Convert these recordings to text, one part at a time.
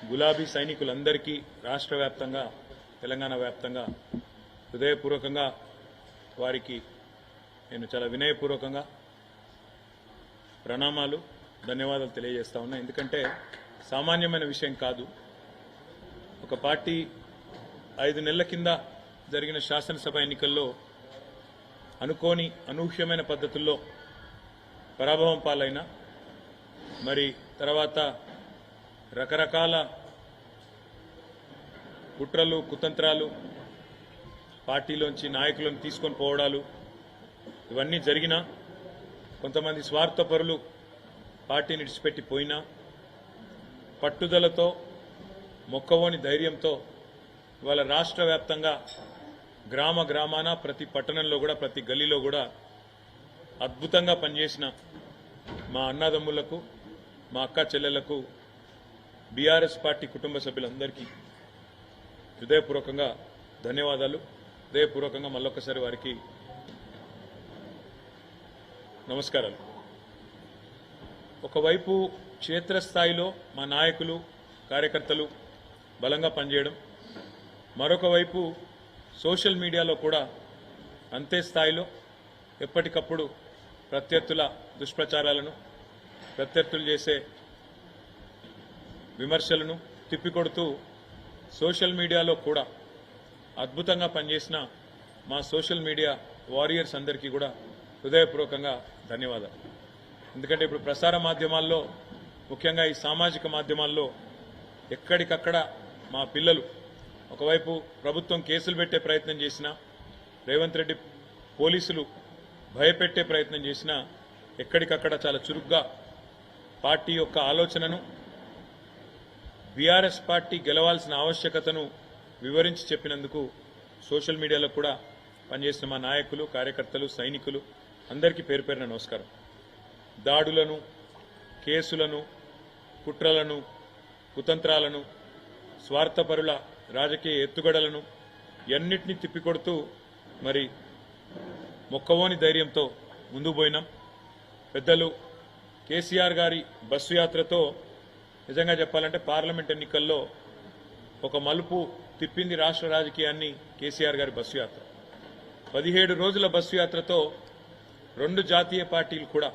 గులాబీ సైనికులందరికీ రాష్ట్ర వ్యాప్తంగా తెలంగాణ వ్యాప్తంగా హృదయపూర్వకంగా వారికి నేను చాలా వినయపూర్వకంగా ప్రణామాలు ధన్యవాదాలు తెలియజేస్తా ఉన్నా. ఎందుకంటే సామాన్యమైన విషయం కాదు. ఒక పార్టీ 5 నెలల కింద జరిగిన శాసనసభ ఎన్నికల్లో అనుకోని అనూహ్యమైన పద్ధతుల్లో పరాభవం పాలైన మరి తర్వాత రకరకాల కుట్రలు కుతంత్రాలు పార్టీలోంచి నాయకులను తీసుకొని పోవడాలు ఇవన్నీ జరిగినా కొంతమంది స్వార్థపరులు పార్టీని విడిచిపెట్టి పోయినా పట్టుదలతో మొక్కవోని ధైర్యంతో ఇవాళ రాష్ట్ర వ్యాప్తంగా గ్రామ గ్రామాన ప్రతి పట్టణంలో కూడా ప్రతి గల్లీలో కూడా అద్భుతంగా పనిచేసిన మా అన్నదమ్ములకు మా అక్క చెల్లెళ్లకు బీఆర్ఎస్ పార్టీ కుటుంబ సభ్యులందరికీ హృదయపూర్వకంగా ధన్యవాదాలు. హృదయపూర్వకంగా మళ్ళొక్కసారి వారికి నమస్కారాలు. ఒకవైపు క్షేత్రస్థాయిలో మా నాయకులు కార్యకర్తలు బలంగా పనిచేయడం, మరొక వైపు సోషల్ మీడియాలో కూడా అంతే స్థాయిలో ఎప్పటికప్పుడు ప్రత్యర్థుల దుష్ప్రచారాలను ప్రత్యర్థులు చేసే విమర్శలను తిప్పికొడుతూ సోషల్ మీడియాలో కూడా అద్భుతంగా పనిచేసిన మా సోషల్ మీడియా వారియర్స్ అందరికీ కూడా హృదయపూర్వకంగా ధన్యవాదాలు. ఎందుకంటే ఇప్పుడు ప్రసార మాధ్యమాల్లో ముఖ్యంగా ఈ సామాజిక మాధ్యమాల్లో ఎక్కడికక్కడ మా పిల్లలు ఒకవైపు ప్రభుత్వం కేసులు పెట్టే ప్రయత్నం చేసినా, రేవంత్ రెడ్డి పోలీసులు భయపెట్టే ప్రయత్నం చేసినా ఎక్కడికక్కడ చాలా చురుగ్గా పార్టీ యొక్క ఆలోచనను బీఆర్ఎస్ పార్టీ గెలవాల్సిన ఆవశ్యకతను వివరించి చెప్పినందుకు సోషల్ మీడియాలో కూడా పనిచేసిన మా నాయకులు కార్యకర్తలు సైనికులు అందరికీ పేరు పేరున నమస్కారం. దాడులను కేసులను కుట్రలను కుతంత్రాలను స్వార్థపరుల రాజకీయ ఎత్తుగడలను ఎన్నిటినీ తిప్పికొడుతూ మరి మొక్కవోని ధైర్యంతో ముందుకు పోయినాం. పెద్దలు కేసీఆర్ గారి బస్సు యాత్రతో నిజంగా చెప్పాలంటే పార్లమెంట్ ఎన్నికల్లో ఒక మలుపు తిప్పింది రాష్ట్ర రాజకీయాన్ని కేసీఆర్ గారి బస్సు యాత్ర. 17 రోజుల బస్సు యాత్రతో 2 జాతీయ పార్టీలు కూడా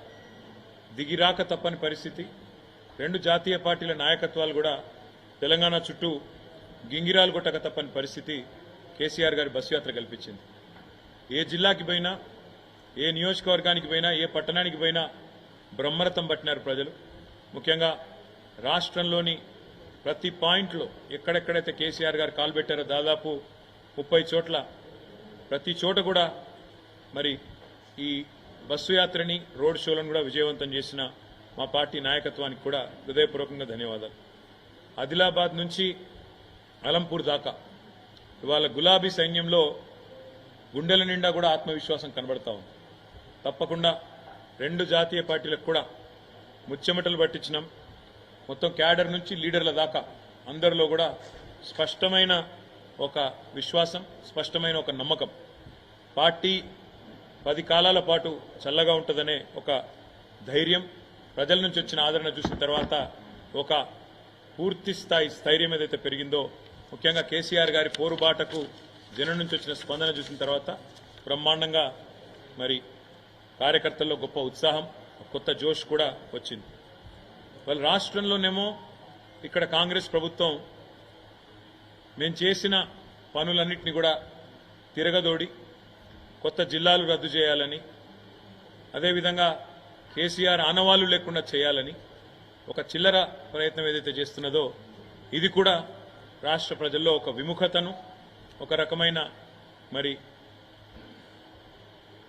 దిగిరాక తప్పని పరిస్థితి. 2 జాతీయ పార్టీల నాయకత్వాలు కూడా తెలంగాణ చుట్టూ గింగిరాలు కొట్టక తప్పని పరిస్థితి కేసీఆర్ గారి బస్సు యాత్ర కల్పించింది. ఏ జిల్లాకి పోయినా, ఏ నియోజకవర్గానికి పోయినా, ఏ పట్టణానికి పోయినా బ్రహ్మరథం పట్టినారు ప్రజలు. ముఖ్యంగా రాష్ట్రంలోని ప్రతి పాయింట్లో ఎక్కడెక్కడైతే కేసీఆర్ గారు కాలు పెట్టారో దాదాపు 30 చోట్ల ప్రతి చోట కూడా మరి ఈ బస్సు యాత్రని రోడ్ షోలను కూడా విజయవంతం చేసిన మా పార్టీ నాయకత్వానికి కూడా హృదయపూర్వకంగా ధన్యవాదాలు. ఆదిలాబాద్ నుంచి అలంపూర్ దాకా ఇవాళ గులాబీ సైన్యంలో గుండెల నిండా కూడా ఆత్మవిశ్వాసం కనబడతా ఉంది. తప్పకుండా 2 జాతీయ పార్టీలకు కూడా ముచ్చెమటలు పట్టించినాం. మొత్తం క్యాడర్ నుంచి లీడర్ల దాకా అందరిలో కూడా స్పష్టమైన ఒక విశ్వాసం, స్పష్టమైన ఒక నమ్మకం. పార్టీ 10 కాలాల పాటు చల్లగా ఉంటుందనే ఒక ధైర్యం, ప్రజల నుంచి వచ్చిన ఆదరణ చూసిన తర్వాత ఒక పూర్తి స్థాయి స్థైర్యం ఏదైతే పెరిగిందో, ముఖ్యంగా కేసీఆర్ గారి పోరుబాటకు జనం నుంచి వచ్చిన స్పందన చూసిన తర్వాత బ్రహ్మాండంగా మరి కార్యకర్తల్లో గొప్ప ఉత్సాహం, కొత్త జోష్ కూడా వచ్చింది. వాళ్ళ రాష్ట్రంలోనేమో ఇక్కడ కాంగ్రెస్ ప్రభుత్వం మేము చేసిన పనులన్నింటినీ కూడా తిరగదోడి కొత్త జిల్లాలు రద్దు చేయాలని, అదేవిధంగా కేసీఆర్ ఆనవాళ్లు లేకుండా చేయాలని ఒక చిల్లర ప్రయత్నం ఏదైతే చేస్తున్నదో ఇది కూడా రాష్ట్ర ప్రజల్లో ఒక విముఖతను, ఒక రకమైన మరి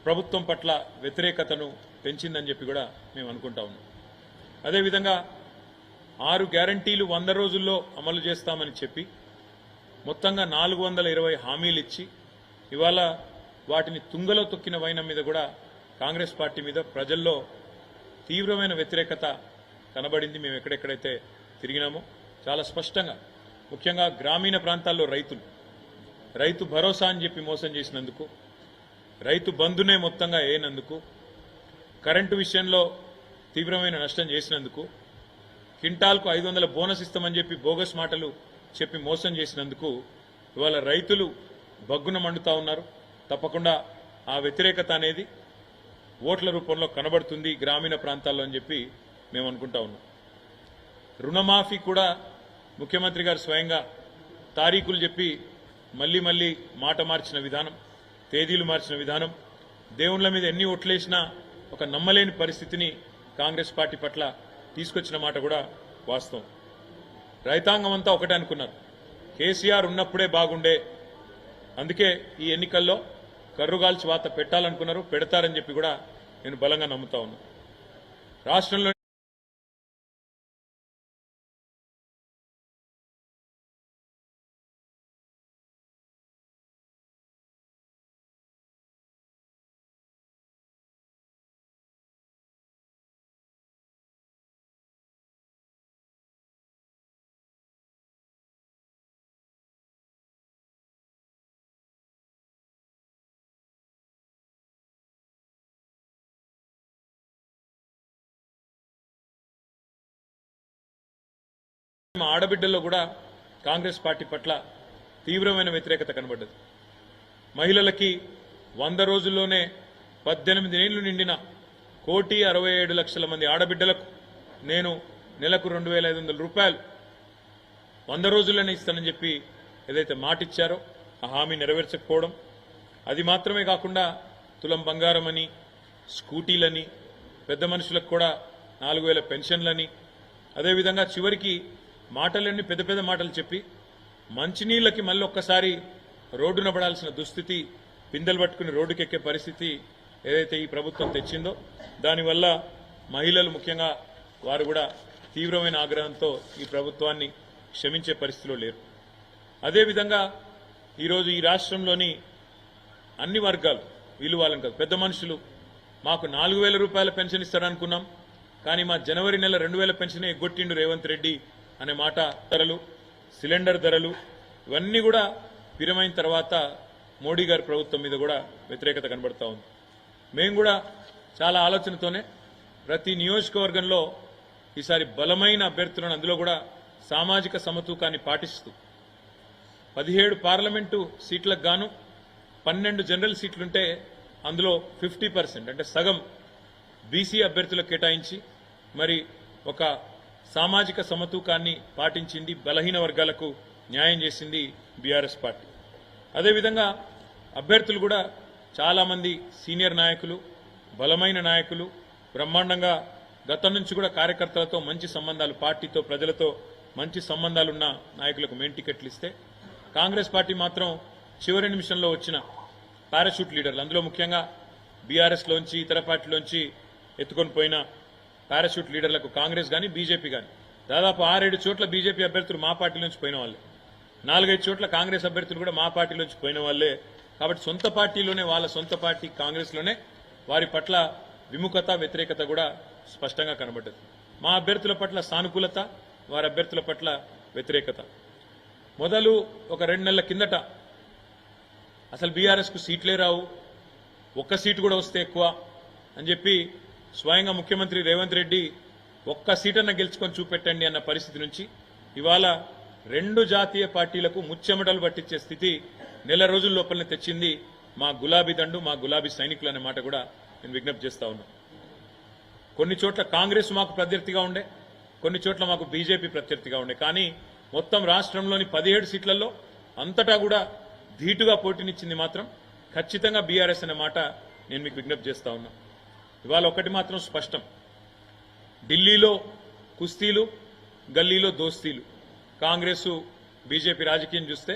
ప్రభుత్వం పట్ల వ్యతిరేకతను పెంచిందని చెప్పి కూడా మేము అనుకుంటా ఉన్నాం. అదేవిధంగా 6 గ్యారంటీలు 100 రోజుల్లో అమలు చేస్తామని చెప్పి మొత్తంగా 420 హామీలు ఇచ్చి ఇవాళ వాటిని తుంగలో తొక్కిన వైనం మీద కూడా కాంగ్రెస్ పార్టీ మీద ప్రజల్లో తీవ్రమైన వ్యతిరేకత కనబడింది. మేము ఎక్కడెక్కడైతే తిరిగినామో చాలా స్పష్టంగా, ముఖ్యంగా గ్రామీణ ప్రాంతాల్లో రైతు భరోసా అని చెప్పి మోసం చేసినందుకు, రైతు బంధునే మొత్తంగా వేయనందుకు, కరెంటు విషయంలో తీవ్రమైన నష్టం చేసినందుకు, క్వింటాల్కు 500 బోనస్ ఇస్తామని చెప్పి బోగస్ మాటలు చెప్పి మోసం చేసినందుకు ఇవాళ రైతులు బగ్గున మండుతా ఉన్నారు. తప్పకుండా ఆ వ్యతిరేకత అనేది ఓట్ల రూపంలో కనబడుతుంది గ్రామీణ ప్రాంతాల్లో అని చెప్పి మేము అనుకుంటా ఉన్నాం. రుణమాఫీ కూడా ముఖ్యమంత్రి గారు స్వయంగా తారీఖులు చెప్పి మళ్లీ మళ్లీ మాట మార్చిన విధానం, తేదీలు మార్చిన విధానం, దేవుళ్ల మీద ఎన్ని ఓట్లేసినా ఒక నమ్మలేని పరిస్థితిని కాంగ్రెస్ పార్టీ పట్ల తీసుకొచ్చిన మాట కూడా వాస్తవం. రైతాంగం అంతా ఒకటే అనుకున్నారు, కేసీఆర్ ఉన్నప్పుడే బాగుండే, అందుకే ఈ ఎన్నికల్లో కర్రుగాల్చి వాత పెట్టాలనుకున్నారు, పెడతారని చెప్పి కూడా నేను బలంగా నమ్ముతా ఉన్నాను. రాష్ట్రంలో మా ఆడబిడ్డల్లో కూడా కాంగ్రెస్ పార్టీ పట్ల తీవ్రమైన వ్యతిరేకత కనబడ్డది. మహిళలకి 100 రోజుల్లోనే 18 ఏళ్లు నిండిన 1,67,00,000 మంది ఆడబిడ్డలకు నేను నెలకు 2,500 రూపాయలు 100 రోజుల్లోనే ఇస్తానని చెప్పి ఏదైతే మాటిచ్చారో ఆ హామీ నెరవేర్చకపోవడం, అది మాత్రమే కాకుండా తులం బంగారమని, స్కూటీలని, పెద్ద మనుషులకు కూడా 4,000 పెన్షన్లని, అదేవిధంగా చివరికి మాటలన్నీ పెద్ద పెద్ద మాటలు చెప్పి మంచినీళ్లకి మళ్ళీ ఒక్కసారి రోడ్డున పడాల్సిన దుస్థితి, పిందెలు పట్టుకుని రోడ్డుకెక్కే పరిస్థితి ఏదైతే ఈ ప్రభుత్వం తెచ్చిందో దానివల్ల మహిళలు ముఖ్యంగా వారు కూడా తీవ్రమైన ఆగ్రహంతో ఈ ప్రభుత్వాన్ని క్షమించే పరిస్థితిలో లేరు. అదేవిధంగా ఈరోజు ఈ రాష్ట్రంలోని అన్ని వర్గాలు, వీళ్ళు వాళ్ళని కాదు, పెద్ద మనుషులు మాకు 4,000 రూపాయల పెన్షన్ ఇస్తారనుకున్నాం, కానీ మా జనవరి నెల 2,000 పెన్షన్ ఎగ్గొట్టిండు రేవంత్ రెడ్డి అనే మాట, ధరలు, సిలిండర్ ధరలు ఇవన్నీ కూడా పిరమైన తర్వాత మోడీ గారి ప్రభుత్వం మీద కూడా వ్యతిరేకత కనబడతా ఉంది. మేము కూడా చాలా ఆలోచనతోనే ప్రతి నియోజకవర్గంలో ఈసారి బలమైన అభ్యర్థులను, అందులో కూడా సామాజిక సమతూకాన్ని పాటిస్తూ 17 పార్లమెంటు సీట్లకు గాను 12 జనరల్ సీట్లుంటే అందులో 50% అంటే సగం బీసీ అభ్యర్థులకు కేటాయించి మరి ఒక సామాజిక సమతూకాన్ని పాటించింది, బలహీన వర్గాలకు న్యాయం చేసింది బీఆర్ఎస్ పార్టీ. అదేవిధంగా అభ్యర్థులు కూడా చాలా మంది సీనియర్ నాయకులు, బలమైన నాయకులు, బ్రహ్మాండంగా గతం నుంచి కూడా కార్యకర్తలతో మంచి సంబంధాలు, పార్టీతో ప్రజలతో మంచి సంబంధాలున్న నాయకులకు మెయిన్ టికెట్లు ఇస్తే కాంగ్రెస్ పార్టీ మాత్రం చివరి నిమిషంలో వచ్చిన పారాషూట్ లీడర్లు, అందులో ముఖ్యంగా బీఆర్ఎస్లోంచి ఇతర పార్టీలోంచి ఎత్తుకొని పోయిన పారాషూట్ లీడర్లకు కాంగ్రెస్ కానీ బీజేపీ కానీ దాదాపు 6-7 చోట్ల బీజేపీ అభ్యర్థులు మా పార్టీ నుంచి పోయిన వాళ్ళే, 4-5 చోట్ల కాంగ్రెస్ అభ్యర్థులు కూడా మా పార్టీ నుంచి పోయిన వాళ్ళే. కాబట్టి సొంత పార్టీలోనే, వాళ్ళ సొంత పార్టీ కాంగ్రెస్లోనే వారి పట్ల విముఖత, వ్యతిరేకత కూడా స్పష్టంగా కనబడ్డది. మా అభ్యర్థుల పట్ల సానుకూలత, వారి అభ్యర్థుల పట్ల వ్యతిరేకత. మొదలు ఒక 2 నెలల కిందట అసలు బీఆర్ఎస్కు సీట్లే రావు, ఒక్క సీటు కూడా వస్తే ఎక్కువ అని చెప్పి స్వయంగా ముఖ్యమంత్రి రేవంత్ రెడ్డి ఒక్క సీటన్న గెలుచుకొని చూపెట్టండి అన్న పరిస్థితి నుంచి ఇవాళ 2 జాతీయ పార్టీలకు ముచ్చెమటలు పట్టించే స్థితి నెల రోజుల లోపలనే తెచ్చింది మా గులాబీ దండు, మా గులాబీ సైనికులు అనే మాట కూడా నేను విజ్ఞప్తి చేస్తా ఉన్నా. కొన్ని చోట్ల కాంగ్రెస్ మాకు ప్రత్యర్థిగా ఉండే, కొన్ని చోట్ల మాకు బీజేపీ ప్రత్యర్థిగా ఉండే, కానీ మొత్తం రాష్ట్రంలోని 17 సీట్లలో అంతటా కూడా ధీటుగా పోటీనిచ్చింది మాత్రం ఖచ్చితంగా బీఆర్ఎస్ అనే మాట నేను మీకు విజ్ఞప్తి చేస్తా ఉన్నా. ఇవాళ ఒకటి మాత్రం స్పష్టం, ఢిల్లీలో కుస్తీలు, గల్లీలో దోస్తీలు. కాంగ్రెస్ బీజేపీ రాజకీయం చూస్తే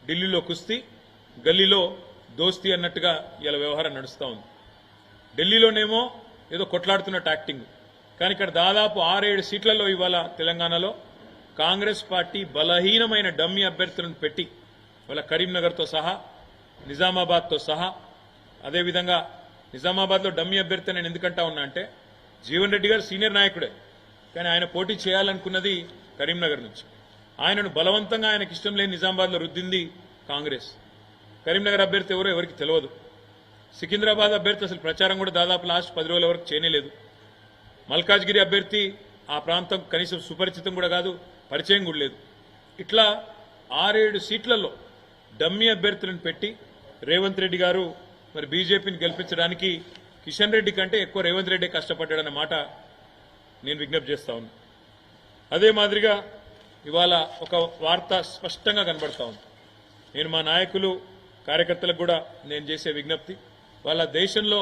ఢిల్లీలో కుస్తీ, గల్లీలో దోస్తీ అన్నట్టుగా ఇలా వ్యవహారం నడుస్తూ ఉంది. ఢిల్లీలోనేమో ఏదో కొట్లాడుతున్నట్టు యాక్టింగ్, కానీ ఇక్కడ దాదాపు 6-7 సీట్లలో ఇవాళ తెలంగాణలో కాంగ్రెస్ పార్టీ బలహీనమైన డమ్మీ అభ్యర్థులను పెట్టి ఇవాళ కరీంనగర్తో సహా, నిజామాబాద్తో సహా, అదేవిధంగా నిజామాబాద్లో డమ్మీ అభ్యర్థి నేను ఎందుకంటా ఉన్నా అంటే జీవన్ రెడ్డి గారు సీనియర్ నాయకుడే, కానీ ఆయన పోటీ చేయాలనుకున్నది కరీంనగర్ నుంచి. ఆయనను బలవంతంగా ఆయనకి ఇష్టం లేని నిజామాబాద్లో రుద్దింది కాంగ్రెస్. కరీంనగర్ అభ్యర్థి ఎవరో ఎవరికి తెలియదు. సికింద్రాబాద్ అభ్యర్థి అసలు ప్రచారం కూడా దాదాపు లాస్ట్ 10 రోజుల వరకు చేయలేదు. మల్కాజ్గిరి అభ్యర్థి ఆ ప్రాంతం కనీసం సుపరిచితం కూడా కాదు, పరిచయం కూడా లేదు. ఇట్లా 6-7 సీట్లలో డమ్మీ అభ్యర్థులను పెట్టి రేవంత్ రెడ్డి గారు మరి బీజేపీని గెలిపించడానికి కిషన్ రెడ్డి కంటే ఎక్కువ రేవంత్ రెడ్డి కష్టపడ్డాడన్న మాట నేను విజ్ఞప్తి చేస్తా ఉన్నా. అదే మాదిరిగా ఇవాళ ఒక వార్త స్పష్టంగా కనబడతా ఉంది. నేను మా నాయకులు కార్యకర్తలకు కూడా నేను చేసే విజ్ఞప్తి, వాళ్ళ దేశంలో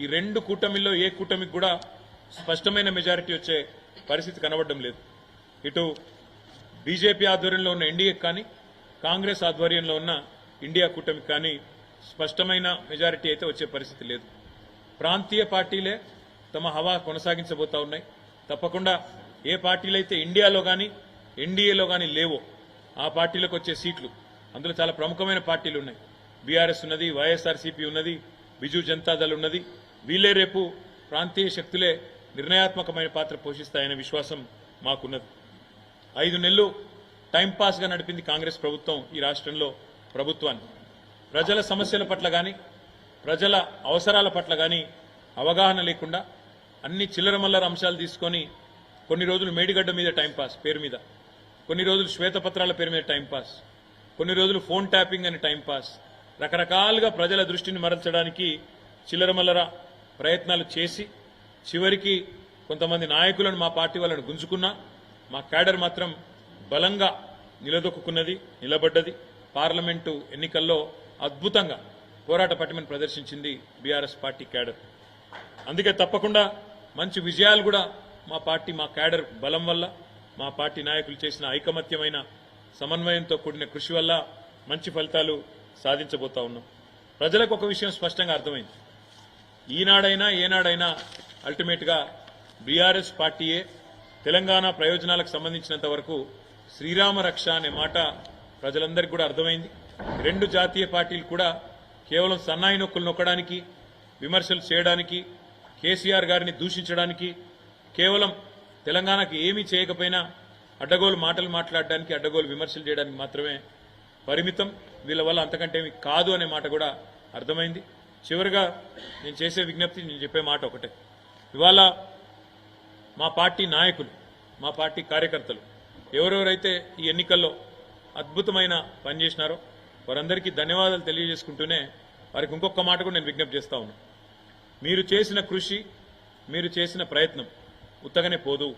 ఈ 2 కూటమిల్లో ఏ కూటమికి కూడా స్పష్టమైన మెజారిటీ వచ్చే పరిస్థితి కనబడడం లేదు. ఇటు బీజేపీ ఆధ్వర్యంలో ఉన్న ఎన్డీఏకి కానీ, కాంగ్రెస్ ఆధ్వర్యంలో ఉన్న ఇండియా కూటమికి కానీ స్పష్టమైన మెజారిటీ అయితే వచ్చే పరిస్థితి లేదు. ప్రాంతీయ పార్టీలే తమ హవా కొనసాగించబోతా ఉన్నాయి. తప్పకుండా ఏ పార్టీలైతే ఇండియాలో కానీ ఎన్డీఏలో కానీ లేవో ఆ పార్టీలకు వచ్చే సీట్లు, అందులో చాలా ప్రముఖమైన పార్టీలు ఉన్నాయి. బీఆర్ఎస్ ఉన్నది, వైఎస్ఆర్సీపీ ఉన్నది, బిజు జనతాదళ్ ఉన్నది. వీళ్ళే రేపు ప్రాంతీయ శక్తులే నిర్ణయాత్మకమైన పాత్ర పోషిస్తాయనే విశ్వాసం మాకున్నది. 5 నెలలు టైంపాస్గా నడిపింది కాంగ్రెస్ ప్రభుత్వం ఈ రాష్ట్రంలో ప్రభుత్వాన్ని. ప్రజల సమస్యల పట్ల కానీ ప్రజల అవసరాల పట్ల కానీ అవగాహన లేకుండా అన్ని చిల్లరమల్లర అంశాలు తీసుకొని కొన్ని రోజులు మేడిగడ్డ మీద టైంపాస్ పేరు మీద, కొన్ని రోజులు శ్వేతపత్రాల పేరు మీద టైంపాస్, కొన్ని రోజులు ఫోన్ ట్యాపింగ్ అని టైంపాస్, రకరకాలుగా ప్రజల దృష్టిని మరల్చడానికి చిల్లరమల్లర ప్రయత్నాలు చేసి చివరికి కొంతమంది నాయకులను మా పార్టీ వాళ్ళను గుంజుకున్నా మా క్యాడర్ మాత్రం బలంగా నిలదొక్కున్నది, నిలబడ్డది. పార్లమెంటు ఎన్నికల్లో అద్భుతంగా పోరాట పటిమను ప్రదర్శించింది బీఆర్ఎస్ పార్టీ క్యాడర్. అందుకే తప్పకుండా మంచి విజయాలు కూడా మా పార్టీ మా క్యాడర్ బలం వల్ల, మా పార్టీ నాయకులు చేసిన ఐకమత్యమైన సమన్వయంతో కూడిన కృషి వల్ల మంచి ఫలితాలు సాధించబోతా ఉన్నాం. ప్రజలకు ఒక విషయం స్పష్టంగా అర్థమైంది. ఈనాడైనా ఏనాడైనా అల్టిమేట్గా బీఆర్ఎస్ పార్టీయే తెలంగాణ ప్రయోజనాలకు సంబంధించినంత వరకు శ్రీరామ రక్ష అనే మాట ప్రజలందరికీ కూడా అర్థమైంది. 2 జాతీయ పార్టీలు కూడా కేవలం సన్నాయి నొక్కులు నొక్కడానికి, విమర్శలు చేయడానికి, కేసీఆర్ గారిని దూషించడానికి, కేవలం తెలంగాణకు ఏమీ చేయకపోయినా అడ్డగోలు మాటలు మాట్లాడడానికి, అడ్డగోలు విమర్శలు చేయడానికి మాత్రమే పరిమితం. వీళ్ళ వల్ల అంతకంటే ఏమి కాదు అనే మాట కూడా అర్థమైంది. చివరిగా నేను చేసే విజ్ఞప్తి, నేను చెప్పే మాట ఒకటే. ఇవాళ మా పార్టీ నాయకులు, మా పార్టీ కార్యకర్తలు ఎవరెవరైతే ఈ ఎన్నికల్లో అద్భుతమైన పనిచేసినారో వారందరికీ ధన్యవాదాలు తెలియజేసుకుంటూనే వారికి ఇంకొక మాట కూడా నేను విజ్ఞప్తి చేస్తా ఉన్నాను. మీరు చేసిన కృషి, మీరు చేసిన ప్రయత్నం ఉత్తగానే పోదు.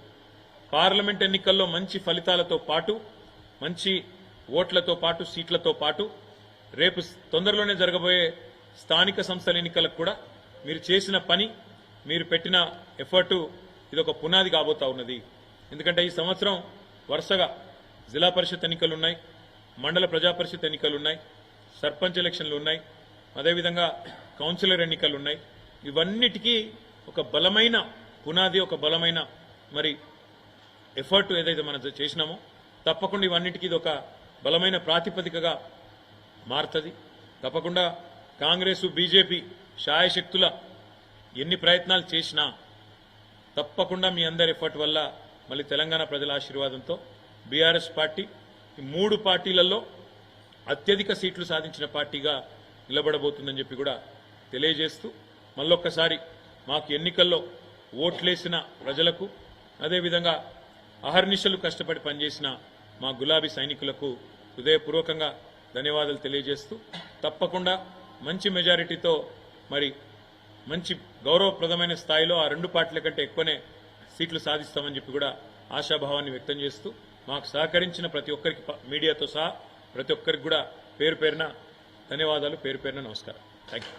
పార్లమెంట్ ఎన్నికల్లో మంచి ఫలితాలతో పాటు, మంచి ఓట్లతో పాటు, సీట్లతో పాటు రేపు తొందరలోనే జరగబోయే స్థానిక సంస్థల ఎన్నికలకు కూడా మీరు చేసిన పని, మీరు పెట్టిన ఎఫర్టు ఇదొక పునాది కాబోతా ఉన్నది. ఎందుకంటే ఈ సంవత్సరం వరుసగా జిల్లా పరిషత్ ఎన్నికలున్నాయి, మండల ప్రజా పరిషత్ ఎన్నికలున్నాయి, సర్పంచ్ ఎలక్షన్లు ఉన్నాయి, అదేవిధంగా కౌన్సిలర్ ఎన్నికలున్నాయి. ఇవన్నిటికీ ఒక బలమైన పునాది, ఒక బలమైన మరి ఎఫర్ట్ ఏదైతే మనం చేసినామో తప్పకుండా ఇవన్నిటికీ ఇది ఒక బలమైన ప్రాతిపదికగా మారుతుంది. తప్పకుండా కాంగ్రెస్ బీజేపీ శాయశక్తుల ఎన్ని ప్రయత్నాలు చేసినా తప్పకుండా మీ అందరి ఎఫర్ట్ వల్ల మళ్ళీ తెలంగాణ ప్రజల ఆశీర్వాదంతో బీఆర్ఎస్ పార్టీ ఈ 3 పార్టీలలో అత్యధిక సీట్లు సాధించిన పార్టీగా నిలబడబోతుందని చెప్పి కూడా తెలియజేస్తూ మళ్ళొక్కసారి మాకు ఎన్నికల్లో ఓట్లేసిన ప్రజలకు, అదేవిధంగా అహర్నిశలు కష్టపడి పనిచేసిన మా గులాబీ సైనికులకు హృదయపూర్వకంగా ధన్యవాదాలు తెలియజేస్తూ తప్పకుండా మంచి మెజారిటీతో మరి మంచి గౌరవప్రదమైన స్థాయిలో ఆ 2 పార్టీల కంటే ఎక్కువనే సీట్లు సాధిస్తామని చెప్పి కూడా ఆశాభావాన్ని వ్యక్తం చేస్తూ మాకు సహకరించిన ప్రతి ఒక్కరికి, మీడియాతో సహా ప్రతి ఒక్కరికి కూడా పేరు పేరున ధన్యవాదాలు, పేరు పేరున నమస్కారం. Thank you.